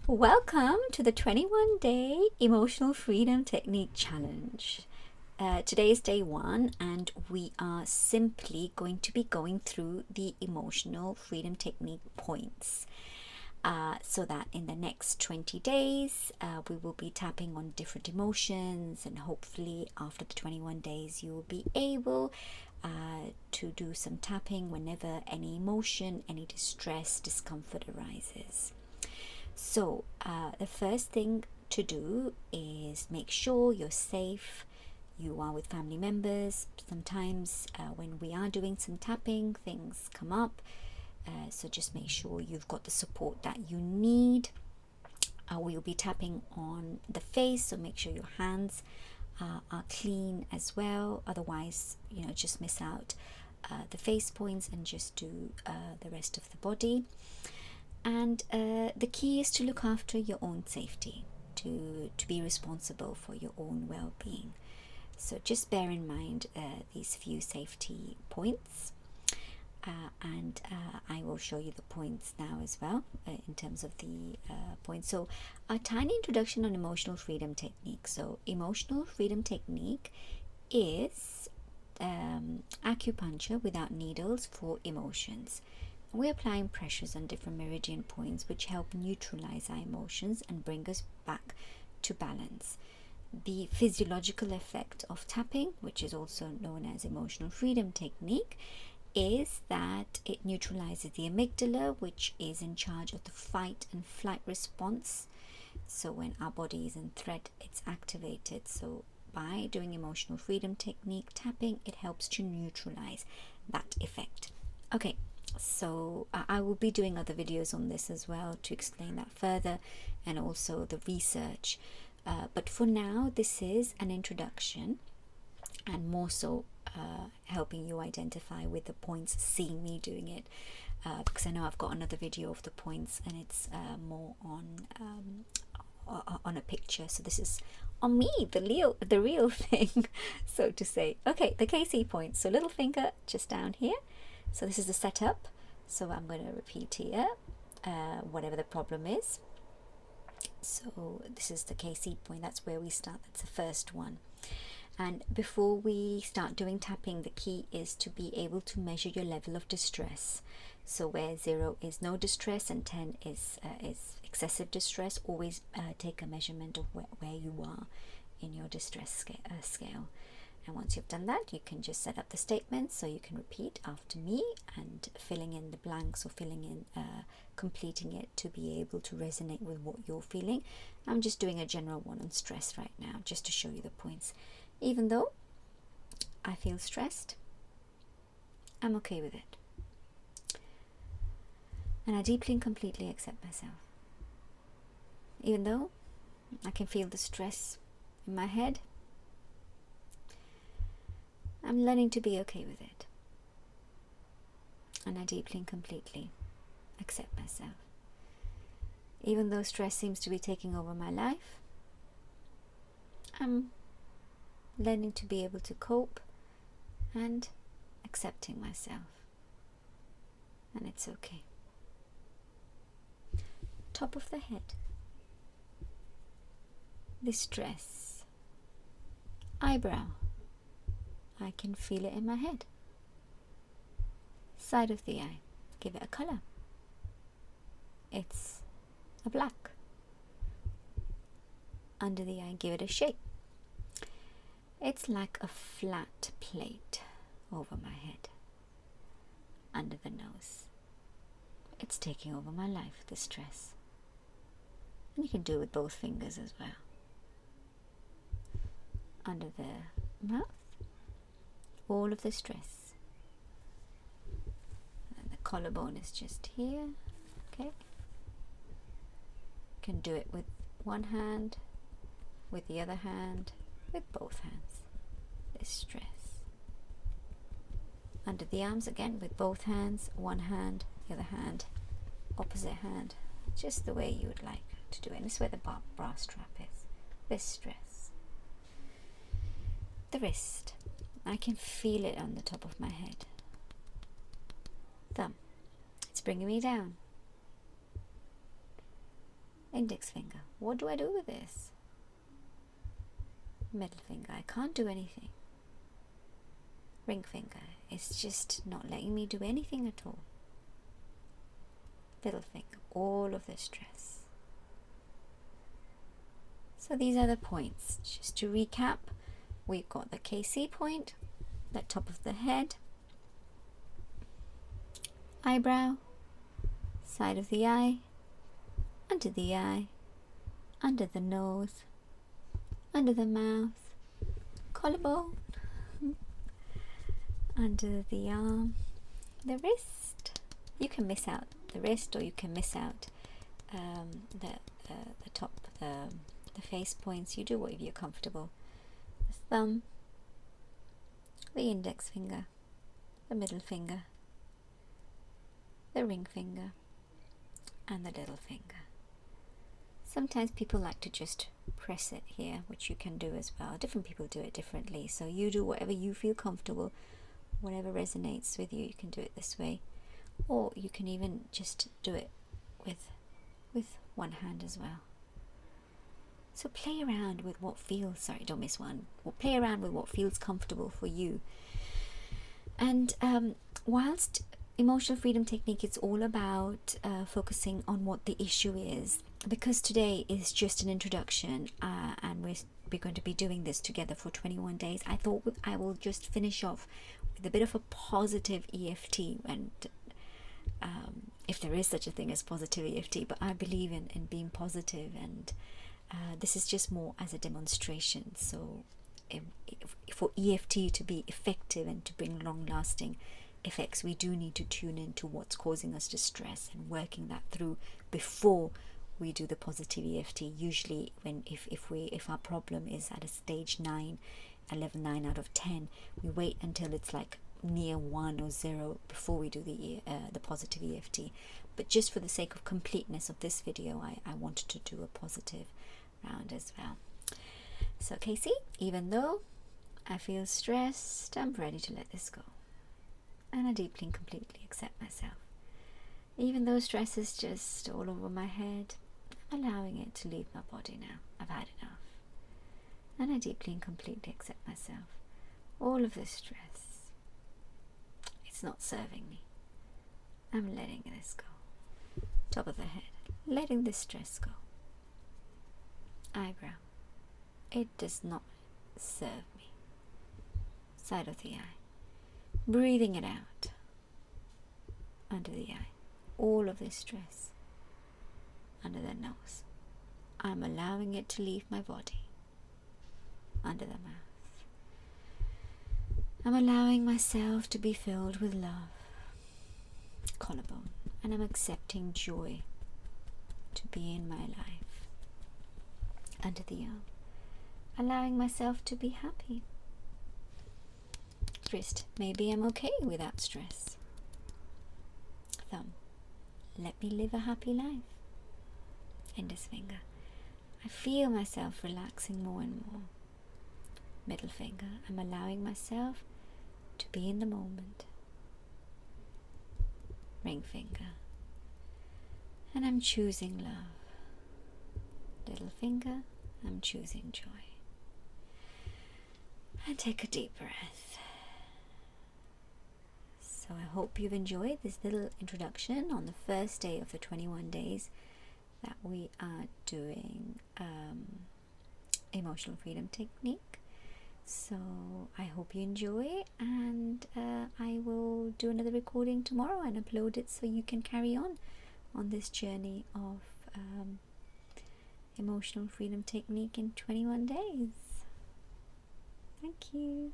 Welcome to the 21-day Emotional Freedom Technique Challenge. Today is day 1 and we are simply going to be going through the Emotional Freedom Technique points. So that in the next 20 days, we will be tapping on different emotions, and hopefully after the 21 days you will be able to do some tapping whenever any emotion, any distress, discomfort arises. So the first thing to do is make sure you're safe, you are with family members. Sometimes when we are doing some tapping, things come up, so just make sure you've got the support that you need. We'll be tapping on the face, so make sure your hands are clean as well, otherwise just miss out the face points and just do the rest of the body. And the key is to look after your own safety, to be responsible for your own well-being. So just bear in mind these few safety points, and I will show you the points now as well in terms of the points. So a tiny introduction on emotional freedom technique. So emotional freedom technique is acupuncture without needles for emotions. We're applying pressures on different meridian points which help neutralize our emotions and bring us back to balance. The physiological effect of tapping, which is also known as emotional freedom technique, is that it neutralizes the amygdala, which is in charge of the fight and flight response. So when our body is in threat, it's activated. So by doing emotional freedom technique tapping, it helps to neutralize that effect. Okay. So I will be doing other videos on this as well to explain that further, and also the research, but for now this is an introduction and more so helping you identify with the points, seeing me doing it, because I know I've got another video of the points and it's more on a picture. So this is on me, the real thing, so to say. Okay, the KC points. So little finger just down here. So this is the setup. So I'm going to repeat here whatever the problem is. So this is the KC point. That's where we start. That's the first one. And before we start doing tapping, the key is to be able to measure your level of distress. So where 0 is no distress and 10 is excessive distress, always take a measurement of where you are in your distress scale. And once you've done that, you can just set up the statements, so you can repeat after me and filling in the blanks, or filling in, completing it to be able to resonate with what you're feeling. I'm just doing a general one on stress right now, just to show you the points. Even though I feel stressed, I'm okay with it. And I deeply and completely accept myself. Even though I can feel the stress in my head, I'm learning to be okay with it. And I deeply and completely accept myself. Even though stress seems to be taking over my life, I'm learning to be able to cope and accepting myself. And it's okay. Top of the head. This stress. Eyebrow. I can feel it in my head. Side of the eye, give it a color. It's a black. Under the eye, give it a shape. It's like a flat plate over my head. Under the nose. It's taking over my life, the stress. And you can do it with both fingers as well. Under the mouth. All of the stress. And the collarbone is just here. Okay. You can do it with one hand, with the other hand, with both hands. This stress. Under the arms again with both hands, one hand, the other hand, opposite hand, just the way you would like to do it. And this is where the bra strap is. This stress. The wrist. I can feel it on the top of my head. Thumb. It's bringing me down. Index finger. What do I do with this? Middle finger. I can't do anything. Ring finger. It's just not letting me do anything at all. Little finger. All of the stress. So these are the points. Just to recap, we've got the KC point, the top of the head, eyebrow, side of the eye, under the nose, under the mouth, collarbone, under the arm, the wrist. You can miss out the wrist, or you can miss out the top, the face points. You do whatever you're comfortable. The thumb, the index finger, the middle finger, the ring finger, and the little finger. Sometimes people like to just press it here, which you can do as well. Different people do it differently, so you do whatever you feel comfortable, whatever resonates with you. You can do it this way, or you can even just do it with one hand as well. So play around with what feels, sorry, don't miss one. Well, play around with what feels comfortable for you. And whilst emotional freedom technique, it's all about focusing on what the issue is, because today is just an introduction, and we're going to be doing this together for 21 days. I thought I will just finish off with a bit of a positive EFT, and if there is such a thing as positive EFT, but I believe in being positive, and this is just more as a demonstration. So for EFT to be effective and to bring long-lasting effects, we do need to tune into what's causing us distress and working that through before we do the positive EFT. Usually if our problem is at a stage 9 out of 10, we wait until it's like near 1 or 0 before we do the positive EFT. But just for the sake of completeness of this video, I wanted to do a positive round as well. So Casey, even though I feel stressed, I'm ready to let this go, and I deeply and completely accept myself. Even though stress is just all over my head, I'm allowing it to leave my body now. I've had enough, and I deeply and completely accept myself. All of this stress, it's not serving me. I'm letting this go. Top of the head, letting this stress go. Eyebrow, it does not serve me. Side of the eye, breathing it out. Under the eye, all of this stress. Under the nose, I'm allowing it to leave my body. Under the mouth, I'm allowing myself to be filled with love. Collarbone, and I'm accepting joy to be in my life. Under the arm, allowing myself to be happy. Wrist, maybe I'm okay without stress. Thumb, let me live a happy life. Index finger, I feel myself relaxing more and more. Middle finger, I'm allowing myself to be in the moment. Ring finger, and I'm choosing love. Little finger, I'm choosing joy. And take a deep breath. So I hope you've enjoyed this little introduction on the first day of the 21 days that we are doing emotional freedom technique. So I hope you enjoy, and I will do another recording tomorrow and upload it so you can carry on this journey of emotional freedom technique in 21 days. Thank you.